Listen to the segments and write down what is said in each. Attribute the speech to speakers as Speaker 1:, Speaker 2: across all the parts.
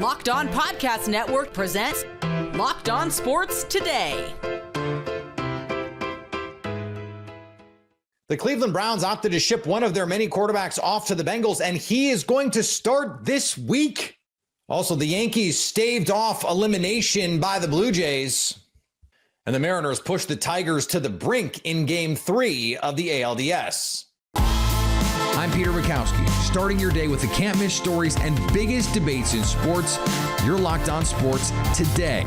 Speaker 1: Locked On Podcast Network presents Locked On Sports Today.
Speaker 2: The Cleveland Browns opted to ship one of their many quarterbacks off to the Bengals, and he is going to start this week. Also, the Yankees staved off elimination by the Blue Jays, and the Mariners pushed the Tigers to the brink in Game 3 of the ALDS.
Speaker 3: I'm Peter Bukowski, starting your day with the can't-miss stories and biggest debates in sports. You're Locked On Sports Today.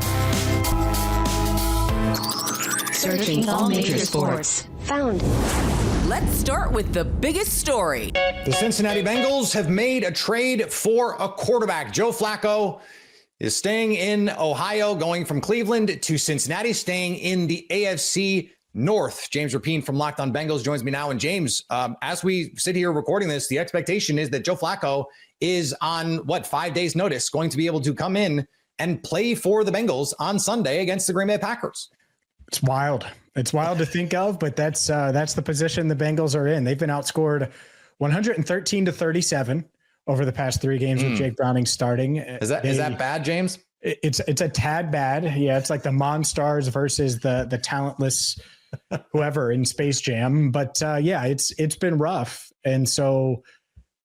Speaker 4: Searching all major sports. Found.
Speaker 1: Let's start with the biggest story.
Speaker 2: The Cincinnati Bengals have made a trade for a quarterback. Joe Flacco is staying in Ohio, going from Cleveland to Cincinnati, staying in the AFC North. James Rapien from Locked On Bengals joins me now. And James, as we sit here recording this, the expectation is that Joe Flacco is on, 5 days notice, going to be able to come in and play for the Bengals on Sunday against the Green Bay Packers.
Speaker 5: It's wild. It's wild to think of, but that's the position the Bengals are in. They've been outscored 113-37 over the past 3 games with Jake Browning starting.
Speaker 2: Is that bad, James?
Speaker 5: It's a tad bad. Yeah, it's like the Monstars versus the talentless whoever in Space Jam. But it's been rough. And so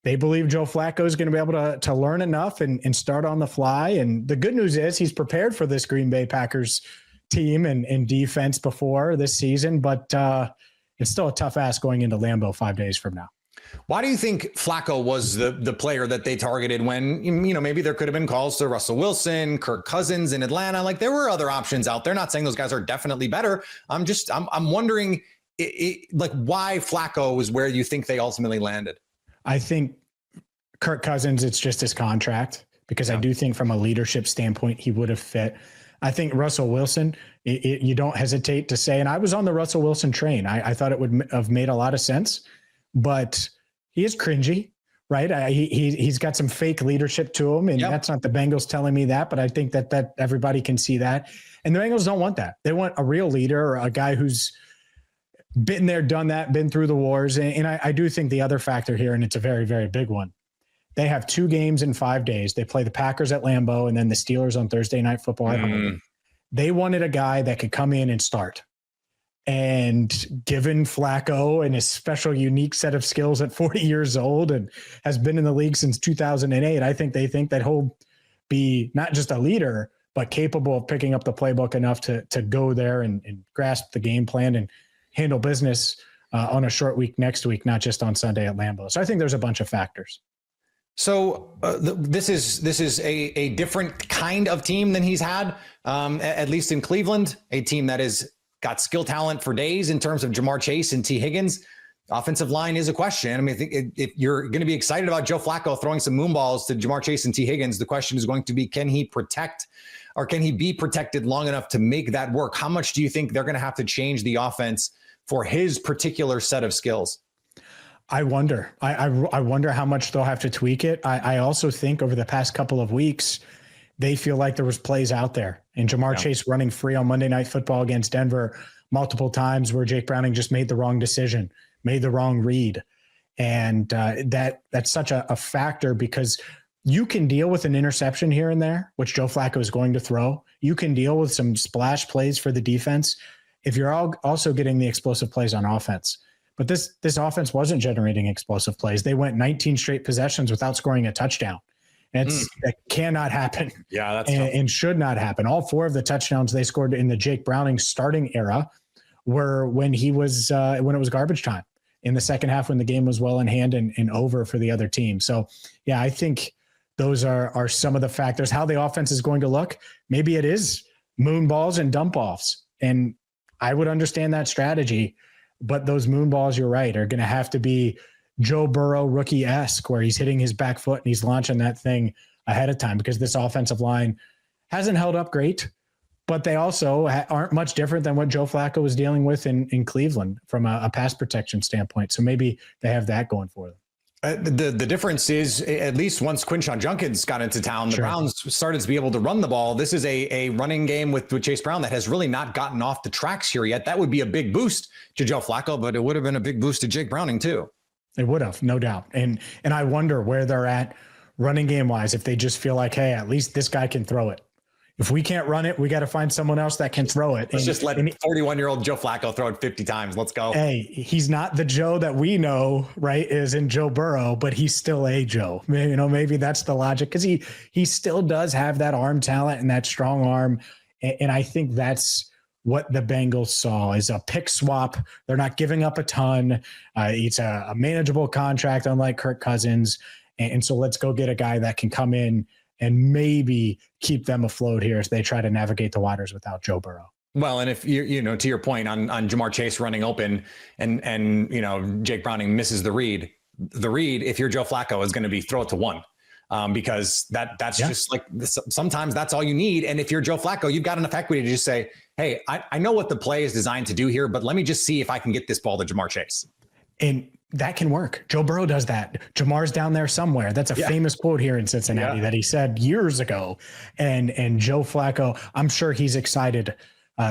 Speaker 5: they believe Joe Flacco is going to be able to learn enough and start on the fly. And the good news is he's prepared for this Green Bay Packers team and defense before this season, but it's still a tough ask going into Lambeau 5 days from now.
Speaker 2: Why do you think Flacco was the player that they targeted when, maybe there could have been calls to Russell Wilson, Kirk Cousins in Atlanta? Like, there were other options out there. Not saying those guys are definitely better. I'm wondering why Flacco is where you think they ultimately landed. I
Speaker 5: think Kirk Cousins, it's just his contract, because I do think from a leadership standpoint, he would have fit. I think Russell Wilson, you don't hesitate to say, and I was on the Russell Wilson train. I thought it would have made a lot of sense, but he is cringy, right? He's got some fake leadership to him, and that's not the Bengals telling me that, but I think that everybody can see that. And the Bengals don't want that. They want a real leader, or a guy who's been there, done that, been through the wars. And I do think the other factor here, and it's a very, very big one, they have 2 games in 5 days. They play the Packers at Lambeau and then the Steelers on Thursday Night Football at home. They wanted a guy that could come in and start. And given Flacco and his special, unique set of skills at 40 years old and has been in the league since 2008, I think they think that he'll be not just a leader, but capable of picking up the playbook enough to go there and grasp the game plan and handle business on a short week next week, not just on Sunday at Lambeau. So I think there's a bunch of factors.
Speaker 2: So this is a different kind of team than he's had, at least in Cleveland, a team that has got skill talent for days in terms of Jamar Chase and T. Higgins. Offensive line is a question. I mean, I think if you're going to be excited about Joe Flacco throwing some moonballs to Jamar Chase and T. Higgins, the question is going to be, can he protect, or can he be protected long enough to make that work? How much do you think they're going to have to change the offense for his particular set of skills?
Speaker 5: I wonder. I wonder how much they'll have to tweak it. I also think over the past couple of weeks, they feel like there was plays out there. And Jamar Chase running free on Monday Night Football against Denver multiple times where Jake Browning just made the wrong decision, made the wrong read. And that's such a factor, because you can deal with an interception here and there, which Joe Flacco is going to throw. You can deal with some splash plays for the defense if you're also getting the explosive plays on offense. But this offense wasn't generating explosive plays. They went 19 straight possessions without scoring a touchdown. That cannot happen.
Speaker 2: Yeah, that's
Speaker 5: and should not happen. All 4 of the touchdowns they scored in the Jake Browning starting era were when it was garbage time in the second half, when the game was well in hand and over for the other team. So, yeah, I think those are some of the factors. How the offense is going to look, maybe it is moon balls and dump offs. And I would understand that strategy. But those moon balls, you're right, are going to have to be Joe Burrow rookie-esque, where he's hitting his back foot and he's launching that thing ahead of time, because this offensive line hasn't held up great, but they also aren't much different than what Joe Flacco was dealing with in Cleveland from a pass protection standpoint. So maybe they have that going for them.
Speaker 2: The difference is, at least once Quinshon Judkins got into town, the Browns started to be able to run the ball. This is a running game with Chase Brown that has really not gotten off the tracks here yet. That would be a big boost to Joe Flacco, but it would have been a big boost to Jake Browning too.
Speaker 5: It would have, no doubt. And I wonder where they're at running game wise, if they just feel like, hey, at least this guy can throw it. If we can't run it, we got to find someone else that can throw it.
Speaker 2: Let's just let 41-year-old Joe Flacco throw it 50 times. Let's go.
Speaker 5: Hey, he's not the Joe that we know, right, is in Joe Burrow, but he's still a Joe. You know, maybe that's the logic, because he still does have that arm talent and that strong arm. And I think that's what the Bengals saw is a pick swap. They're not giving up a ton. It's a manageable contract, unlike Kirk Cousins. And so let's go get a guy that can come in and maybe keep them afloat here as they try to navigate the waters without Joe Burrow.
Speaker 2: Well, and if you know, to your point on Jamar Chase running open and you know, Jake Browning misses the read, if you're Joe Flacco, is going to be throw it to one. Because that's just like, sometimes that's all you need. And if you're Joe Flacco, you've got enough equity to just say, hey, I know what the play is designed to do here, but let me just see if I can get this ball to Jamar Chase. And
Speaker 5: that can work. Joe Burrow does that. Jamar's down there somewhere. That's a famous quote here in Cincinnati that he said years ago. And Joe Flacco, I'm sure he's excited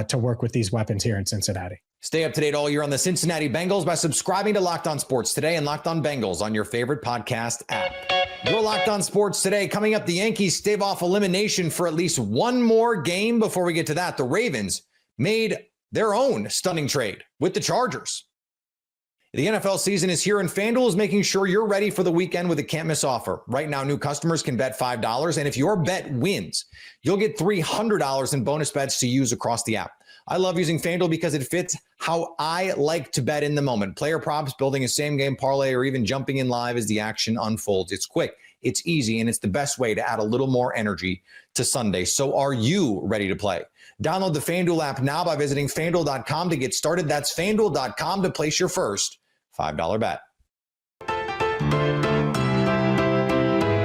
Speaker 5: to work with these weapons here in Cincinnati.
Speaker 2: Stay up to date all year on the Cincinnati Bengals by subscribing to Locked On Sports Today and Locked On Bengals on your favorite podcast app. You're Locked On Sports Today. Coming up, the Yankees stave off elimination for at least one more game. Before we get to that, the Ravens made their own stunning trade with the Chargers. The NFL season is here, and FanDuel is making sure you're ready for the weekend with a can't-miss offer. Right now, new customers can bet $5, and if your bet wins, you'll get $300 in bonus bets to use across the app. I love using FanDuel because it fits how I like to bet in the moment. Player props, building a same-game parlay, or even jumping in live as the action unfolds. It's quick, it's easy, and it's the best way to add a little more energy to Sunday. So are you ready to play? Download the FanDuel app now by visiting FanDuel.com to get started. That's FanDuel.com to place your first $5 bet.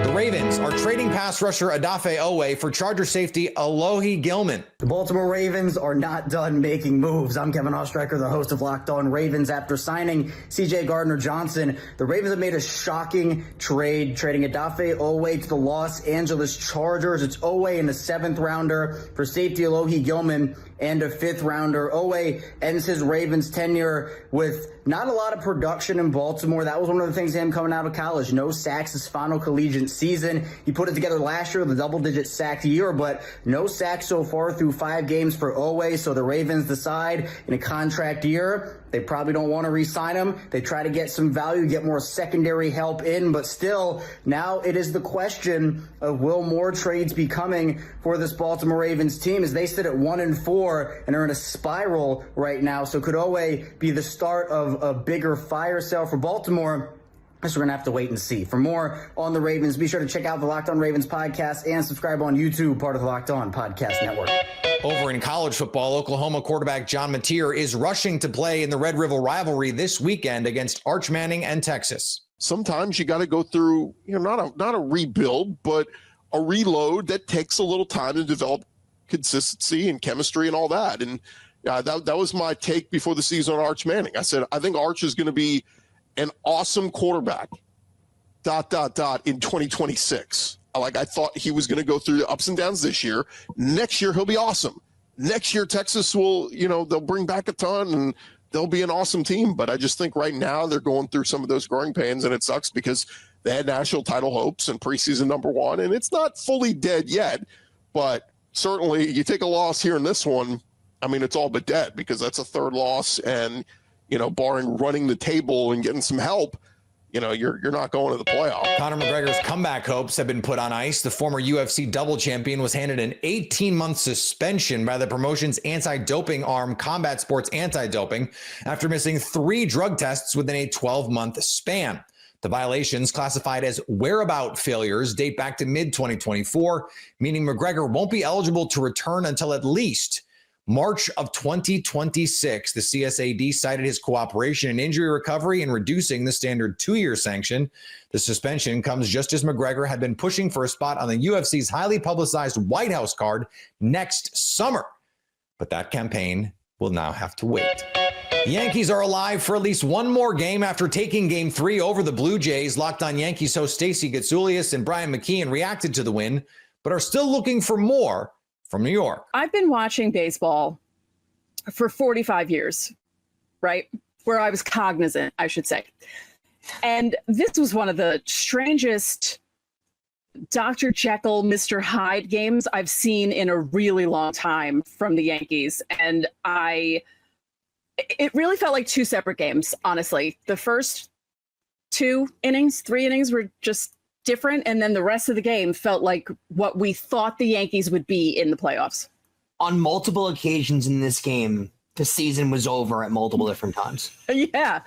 Speaker 2: The Ravens are trading pass rusher Odafe Oweh for Charger safety Alohi Gilman.
Speaker 6: The Baltimore Ravens are not done making moves. I'm Kevin Ostreicher, the host of Locked On Ravens. After signing C.J. Gardner-Johnson, the Ravens have made a shocking trade, trading Odafe Oweh to the Los Angeles Chargers. It's Oweh in the 7th rounder for safety Alohi Gilman and a 5th rounder. Oweh ends his Ravens tenure with not a lot of production in Baltimore. That was one of the things him coming out of college. No sacks his final collegiate season. He put it together last year, the double-digit sack year, but no sacks so far through 5 games for Oweh. So the Ravens decide in a contract year, they probably don't want to re-sign him. They try to get some value, get more secondary help in, but still, now it is the question of will more trades be coming for this Baltimore Ravens team as they sit at 1-4 and are in a spiral right now. So could Oweh be the start of a bigger fire sale for Baltimore? So we're going to have to wait and see. For more on the Ravens, be sure to check out the Locked On Ravens podcast and subscribe on YouTube, part of the Locked On Podcast Network.
Speaker 2: Over in college football, Oklahoma quarterback John Mateer is rushing to play in the Red River rivalry this weekend against Arch Manning and Texas.
Speaker 7: Sometimes you got to go through, not a rebuild, but a reload that takes a little time to develop consistency and chemistry and all that. And that was my take before the season on Arch Manning. I said, I think Arch is going to be an awesome quarterback, ... in 2026. I thought he was going to go through the ups and downs this year. Next year, he'll be awesome. Next year, Texas will, they'll bring back a ton and they'll be an awesome team. But I just think right now they're going through some of those growing pains, and it sucks because they had national title hopes and preseason #1, and it's not fully dead yet. But certainly you take a loss here in this one, it's all but dead because that's a 3rd loss. And, barring running the table and getting some help, you're not going to the playoff.
Speaker 2: Conor McGregor's comeback hopes have been put on ice. The former UFC double champion was handed an 18-month suspension by the promotion's anti-doping arm, Combat Sports Anti-Doping, after missing 3 drug tests within a 12-month span. The violations, classified as whereabout failures, date back to mid-2024, meaning McGregor won't be eligible to return until at least March of 2026. The CSAD cited his cooperation in injury recovery and reducing the standard 2-year sanction. The suspension comes just as McGregor had been pushing for a spot on the UFC's highly publicized White House card next summer. But that campaign will now have to wait. The Yankees are alive for at least one more game after taking Game 3 over the Blue Jays. Locked On Yankees host Stacey Getsoulias and Brian McKeon reacted to the win, but are still looking for more from New York.
Speaker 8: I've been watching baseball for 45 years, right? Where I was cognizant, I should say. And this was one of the strangest Dr. Jekyll, Mr. Hyde games I've seen in a really long time from the Yankees. And it really felt like two separate games, honestly. The first 3 innings were just different. And then the rest of the game felt like what we thought the Yankees would be in the playoffs.
Speaker 9: On multiple occasions in this game, the season was over at multiple different times.
Speaker 8: Yeah.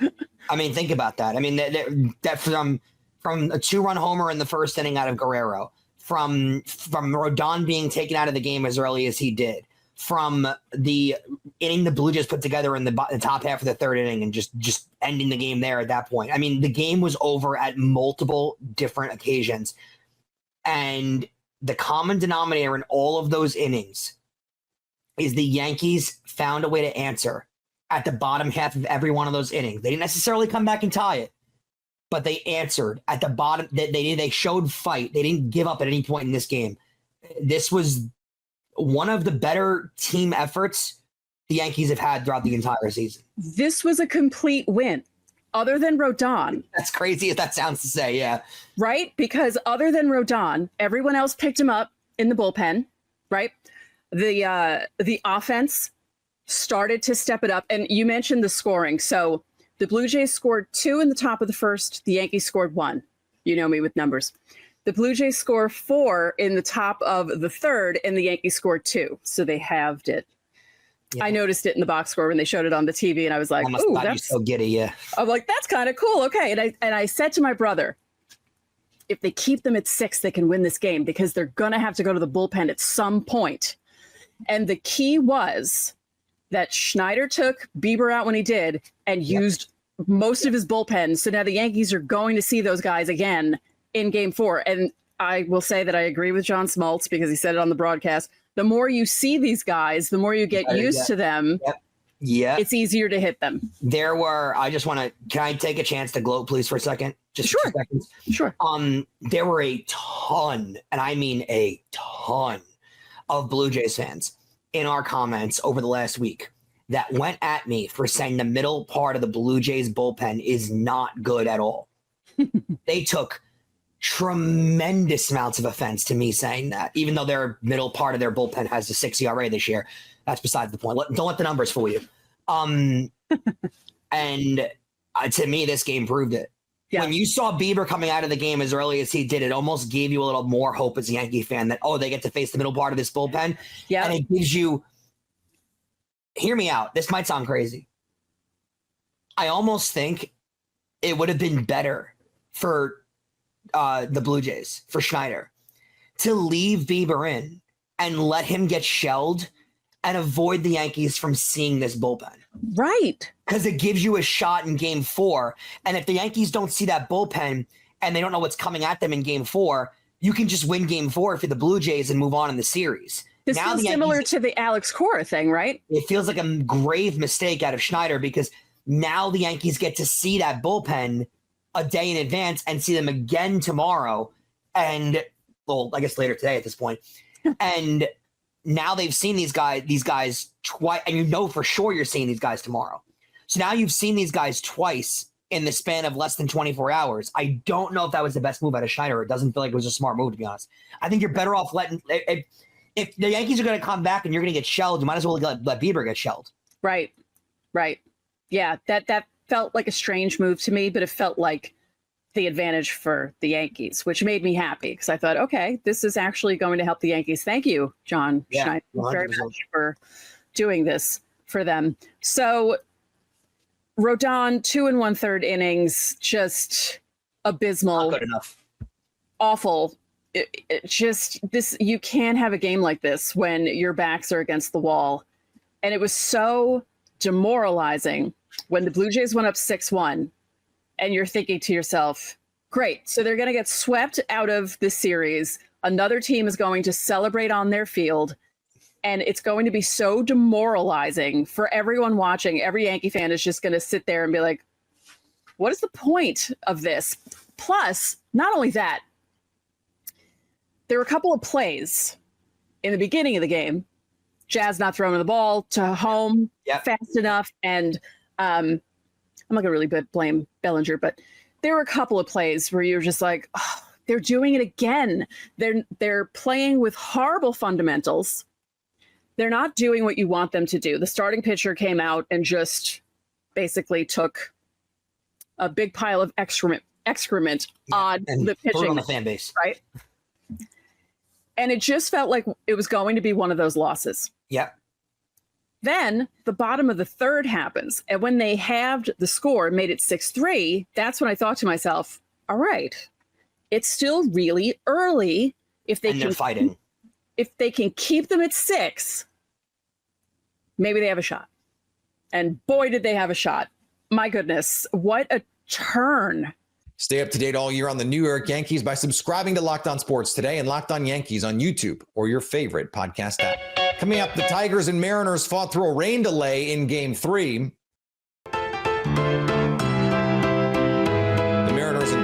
Speaker 9: I mean, think about that. I mean, that from a 2-run homer in the first inning out of Guerrero, from Rodon being taken out of the game as early as he did, from the inning the Blue Jays put together in the top half of the third inning and just ending the game there at that point. I mean, the game was over at multiple different occasions. And the common denominator in all of those innings is the Yankees found a way to answer at the bottom half of every one of those innings. They didn't necessarily come back and tie it, but they answered at the bottom. They showed fight. They didn't give up at any point in this game. This was one of the better team efforts the Yankees have had throughout the entire season.
Speaker 8: This was a complete win, other than Rodon.
Speaker 9: That's crazy if that sounds to say, yeah.
Speaker 8: Right? Because other than Rodon, everyone else picked him up in the bullpen, right? The offense started to step it up. And you mentioned the scoring. So the Blue Jays scored 2 in the top of the first. The Yankees scored 1. You know me with numbers. The Blue Jays scored 4 in the top of the third, and the Yankees scored 2. So they halved it. Yeah. I noticed it in the box score when they showed it on the TV, and I was like, "Ooh, that's
Speaker 9: so giddy." Yeah,
Speaker 8: I'm like, "That's kind of cool." Okay, and I said to my brother, if they keep them at 6, they can win this game because they're gonna have to go to the bullpen at some point. And the key was that Schneider took Bieber out when he did and used most of his bullpen. So now the Yankees are going to see those guys again in Game 4. And I will say that I agree with John Smoltz because he said it on the broadcast. The more you see these guys, the more you get used to them.
Speaker 9: Yeah,
Speaker 8: it's easier to hit them.
Speaker 9: Can I take a chance to gloat, please, for a second? Just
Speaker 8: sure.
Speaker 9: 2 seconds.
Speaker 8: Sure.
Speaker 9: There were a ton, and I mean a ton, of Blue Jays fans in our comments over the last week that went at me for saying the middle part of the Blue Jays bullpen is not good at all. They took tremendous amounts of offense to me saying that, even though their middle part of their bullpen has a 6 ERA this year. That's besides the point. Don't let the numbers fool you. And to me, this game proved it. Yeah. When you saw Bieber coming out of the game as early as he did, it almost gave you a little more hope as a Yankee fan that, they get to face the middle part of this bullpen. Yeah. And it gives you, hear me out. This might sound crazy. I almost think it would have been better for the Blue Jays, for Schneider, to leave Bieber in and let him get shelled and avoid the Yankees from seeing this bullpen.
Speaker 8: Right.
Speaker 9: Because it gives you a shot in Game 4. And if the Yankees don't see that bullpen and they don't know what's coming at them in Game 4, you can just win Game 4 for the Blue Jays and move on in the series.
Speaker 8: This feels similar to the Alex Cora thing, right?
Speaker 9: It feels like a grave mistake out of Schneider because now the Yankees get to see that bullpen a day in advance and see them again tomorrow. And, well, I guess later today at this point. And now they've seen these guys twice, and you know for sure you're seeing these guys tomorrow. So now you've seen these guys twice in the span of less than 24 hours. I don't know if that was the best move out of Schneider. It doesn't feel like it was a smart move, to be honest. I think you're better off letting if the Yankees are going to come back and you're going to get shelled, you might as well let Bieber get shelled.
Speaker 8: Right. Yeah, that felt like a strange move to me, but it felt like the advantage for the Yankees, which made me happy because I thought, okay, this is actually going to help the Yankees. Thank you, John Schneider, very much for doing this for them. So Rodon, 2 1/3 innings, just abysmal.
Speaker 9: Not good enough.
Speaker 8: Awful. You can't have a game like this when your backs are against the wall. And it was so demoralizing when the Blue Jays went up 6-1 and you're thinking to yourself, great, so they're going to get swept out of this series. Another team is going to celebrate on their field, and it's going to be so demoralizing for everyone watching. Every Yankee fan is just going to sit there and be like, what is the point of this? Plus, not only that, there were a couple of plays in the beginning of the game, Jazz not throwing the ball to home fast enough, and I'm not going to really blame Bellinger, but there were a couple of plays where you were just like, oh, they're doing it again. They're playing with horrible fundamentals. They're not doing what you want them to do. The starting pitcher came out and just basically took a big pile of excrement on the pitching
Speaker 9: on the fan base,
Speaker 8: right? And it just felt like it was going to be one of those losses.
Speaker 9: Yep.
Speaker 8: Then the bottom of the third happens, and when they halved the score and made it 6-3, that's when I thought to myself, all right, it's still really early. If they
Speaker 9: they're fighting.
Speaker 8: If they can keep them at 6, maybe they have a shot. And boy, did they have a shot. My goodness, what a turn.
Speaker 2: Stay up to date all year on the New York Yankees by subscribing to Locked On Sports today and Locked On Yankees on YouTube or your favorite podcast app. Coming up, the Tigers and Mariners fought through a rain delay in Game 3.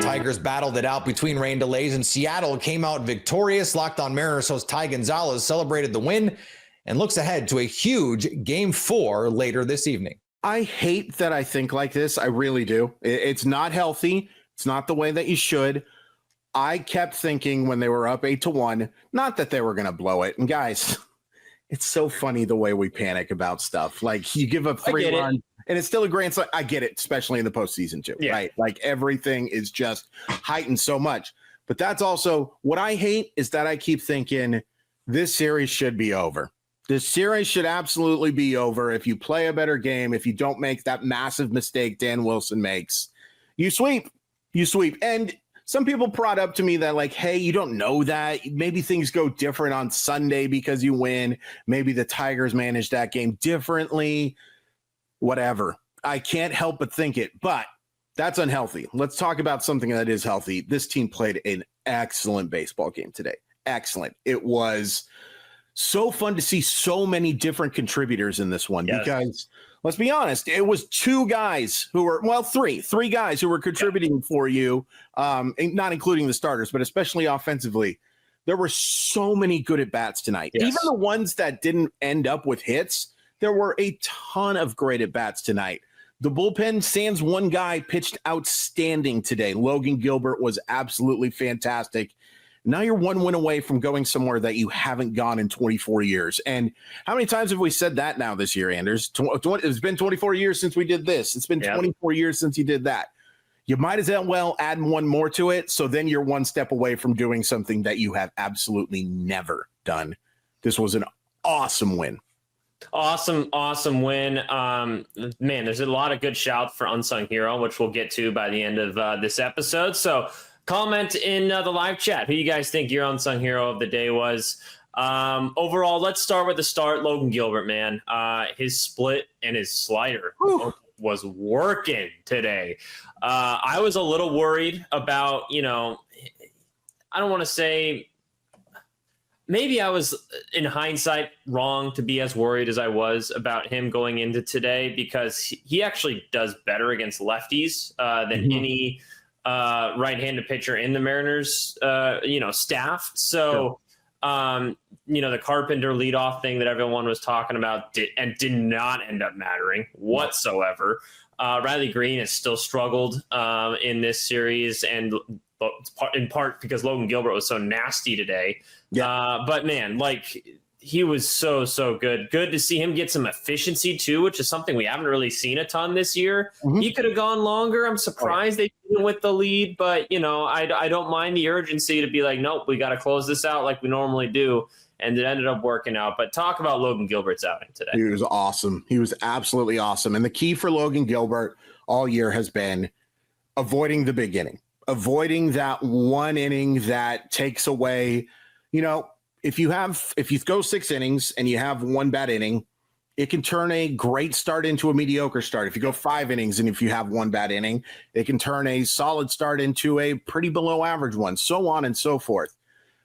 Speaker 2: Tigers battled it out between rain delays, and Seattle came out victorious. Locked On Mariners host Ty Gonzalez celebrated the win and looks ahead to a huge Game 4 later this evening.
Speaker 10: I hate that I think like this. I really do. It's not healthy. It's not the way that you should. I kept thinking when they were up 8-1, not that they were going to blow it. And guys, it's so funny the way we panic about stuff. Like you give up 3 runs. And it's still a grand slam. I get it, especially in the postseason too, right? Like everything is just heightened so much. But that's also what I hate is that I keep thinking this series should be over. This series should absolutely be over. If you play a better game, if you don't make that massive mistake Dan Wilson makes, you sweep. And some people brought up to me that like, hey, you don't know that. Maybe things go different on Sunday because you win. Maybe the Tigers managed that game differently. Whatever. I can't help but think it, but that's unhealthy. Let's talk about something that is healthy. This team played an excellent baseball game today. Excellent. It was so fun to see so many different contributors in this one because let's be honest, it was 2 guys who were, well, three guys who were contributing for you, not including the starters, but especially offensively. There were so many good at-bats tonight. Even the ones that didn't end up with hits, there were a ton of great at-bats tonight. The bullpen, sans one guy, pitched outstanding today. Logan Gilbert was absolutely fantastic. Now you're 1 win away from going somewhere that you haven't gone in 24 years. And how many times have we said that now this year, Anders? It's been 24 years since we did this. It's been 24 years since you did that. You might as well add one more to it, so then you're 1 step away from doing something that you have absolutely never done. This was an awesome win.
Speaker 11: Awesome win. Man, there's a lot of good shouts for Unsung Hero, which we'll get to by the end of this episode. So comment in the live chat who you guys think your Unsung Hero of the day was. Overall, let's start with the start. Logan Gilbert, man. His split and his slider was working today. I was a little worried about, I don't want to say – maybe I was, in hindsight, wrong to be as worried as I was about him going into today because he actually does better against lefties than any right-handed pitcher in the Mariners, staff. So, the Carpenter leadoff thing that everyone was talking about did not end up mattering whatsoever. Riley Green has still struggled in this series, and in part because Logan Gilbert was so nasty today. But man, he was so good. Good to see him get some efficiency too, which is something we haven't really seen a ton this year. He could have gone longer. I'm surprised they didn't with the lead, but I don't mind the urgency to be like, nope, we got to close this out like we normally do. And it ended up working out. But talk about Logan Gilbert's outing today.
Speaker 10: He was awesome. He was absolutely awesome. And the key for Logan Gilbert all year has been avoiding the big inning, avoiding that one inning that takes away. If you go 6 innings and you have 1 bad inning, it can turn a great start into a mediocre start. If you go 5 innings and if you have 1 bad inning, it can turn a solid start into a pretty below average one, so on and so forth.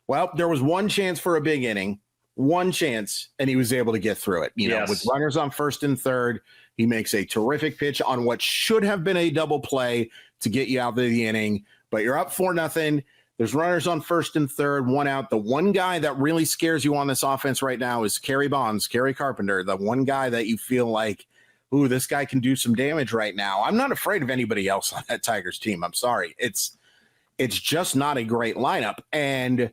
Speaker 10: Well, there was 1 chance for a big inning, 1 chance, and he was able to get through it. With runners on first and third, he makes a terrific pitch on what should have been a double play to get you out of the inning, but you're up 4-0. There's runners on first and third, 1 out. The one guy that really scares you on this offense right now is Kerry Carpenter, the one guy that you feel like, ooh, this guy can do some damage right now. I'm not afraid of anybody else on that Tigers team. I'm sorry. It's just not a great lineup. And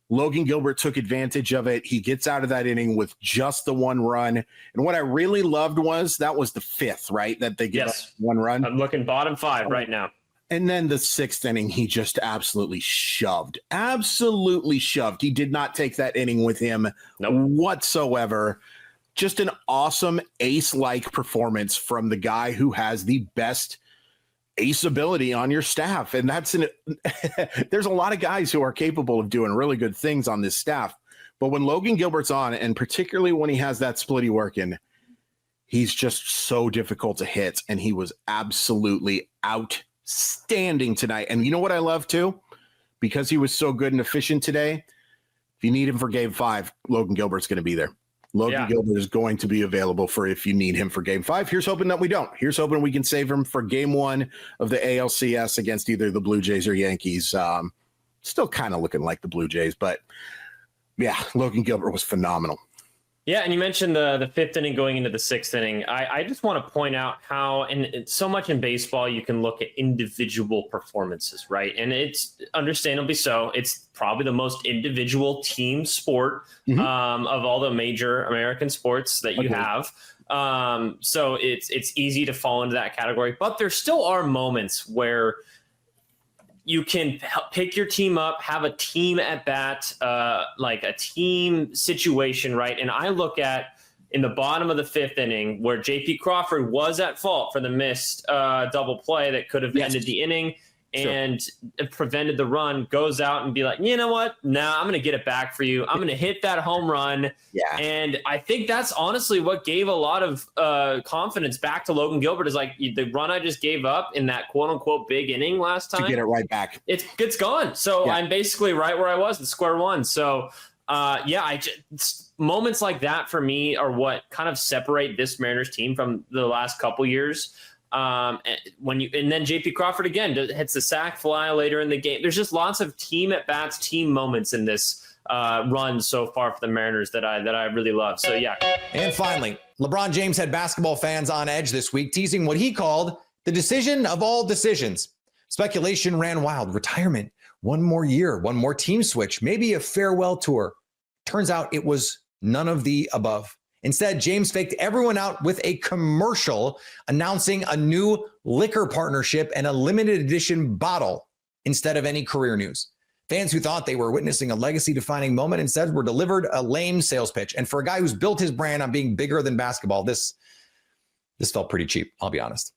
Speaker 10: Logan Gilbert took advantage of it. He gets out of that inning with just the one run. And what I really loved was that was the fifth, right? That they get one run.
Speaker 11: I'm looking bottom 5 right now.
Speaker 10: And then the sixth inning, he just absolutely shoved. Absolutely shoved. He did not take that inning with him whatsoever. Just an awesome ace-like performance from the guy who has the best ace ability on your staff. And there's a lot of guys who are capable of doing really good things on this staff. But when Logan Gilbert's on, and particularly when he has that splitty working, he's just so difficult to hit. And he was absolutely outstanding tonight. And you know what I love too? Because he was so good and efficient today, if you need him for game 5, Logan Gilbert's going to be there. Logan Gilbert is going to be available for if you need him for game 5. Here's hoping that we don't. Here's hoping we can save him for game 1 of the ALCS against either the Blue Jays or Yankees. Still kind of looking like the Blue Jays, but yeah, Logan Gilbert was phenomenal.
Speaker 11: Yeah, and you mentioned the 5th inning going into the 6th inning. I just want to point out how, and so much in baseball, you can look at individual performances, right? And it's understandably so. It's probably the most individual team sport of all the major American sports that you have. So it's easy to fall into that category. But there still are moments where you can pick your team up, have a team at bat, like a team situation, right? And I look at in the bottom of the 5th inning where J.P. Crawford was at fault for the missed double play that could have ended the inning and prevented the run, goes out and be like, you know what? Nah, I'm going to get it back for you. I'm going to hit that home run. Yeah. And I think that's honestly what gave a lot of confidence back to Logan Gilbert is like the run I just gave up in that quote unquote big inning last time.
Speaker 10: To get it right back.
Speaker 11: It's gone. So I'm basically right where I was at square one. So moments like that for me are what kind of separate this Mariners team from the last couple years. And then JP Crawford again hits the sac fly later in the game. There's just lots of team at bats, team moments in this run so far for the Mariners that I really love. So yeah.
Speaker 2: And finally, LeBron James had basketball fans on edge this week, teasing what he called the decision of all decisions. Speculation ran wild. Retirement, one more year, one more team switch, maybe a farewell tour. Turns out it was none of the above. Instead, James faked everyone out with a commercial announcing a new liquor partnership and a limited edition bottle instead of any career news. Fans who thought they were witnessing a legacy-defining moment instead were delivered a lame sales pitch. And for a guy who's built his brand on being bigger than basketball, this felt pretty cheap, I'll be honest.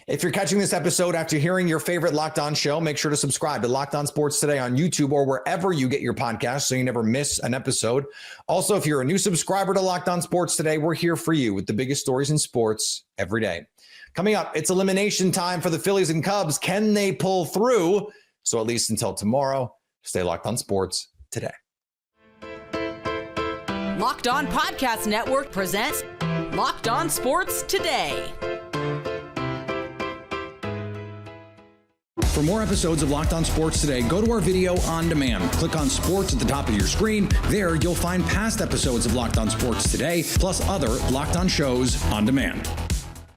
Speaker 2: If you're catching this episode after hearing your favorite Locked On show, make sure to subscribe to Locked On Sports Today on YouTube or wherever you get your podcasts so you never miss an episode. Also, if you're a new subscriber to Locked On Sports Today, we're here for you with the biggest stories in sports every day. Coming up, it's elimination time for the Phillies and Cubs. Can they pull through? So at least until tomorrow, stay locked on sports today.
Speaker 1: Locked On Podcast Network presents Locked On Sports Today.
Speaker 3: For more episodes of Locked On Sports Today, go to our video on demand. Click on sports at the top of your screen. There, you'll find past episodes of Locked On Sports Today, plus other Locked On shows on demand.